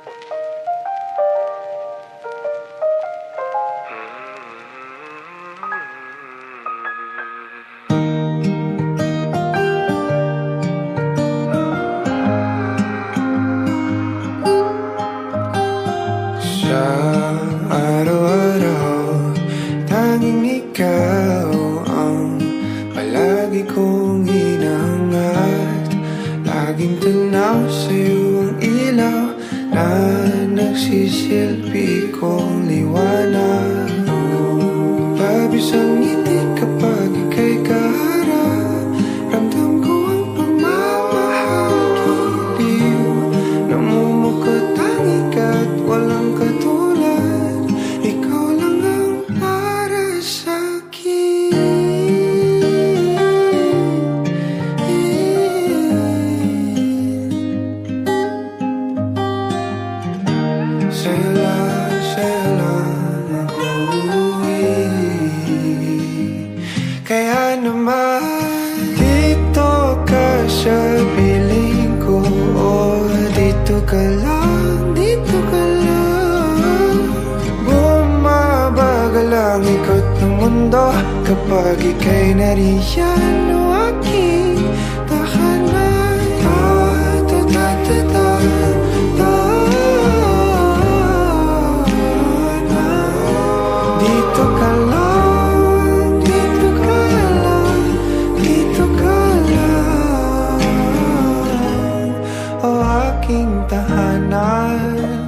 Sa araw-araw, tanging ikaw ang palagi kong hinahangat. Laging tanaw sa'yo ang ilaw na nagsisilbi kong liwanag. Labis ang ngiti kapag ika'y kaharap. Ramdam ko ang pagmamahal, giliw. Namumukot ang ikat, walang katulad. Ikaw lang ang para sa'kin. Sa'yo lang ako kaya naman dito ka sa piling ko. Oh, dito ka lang, dito ka lang. Bumabagal ang ikot ng mundo kapag ika'y nariyan. O aking tahanan. Dito ka lang, dito ka lang, dito ka lang. O aking tahanan.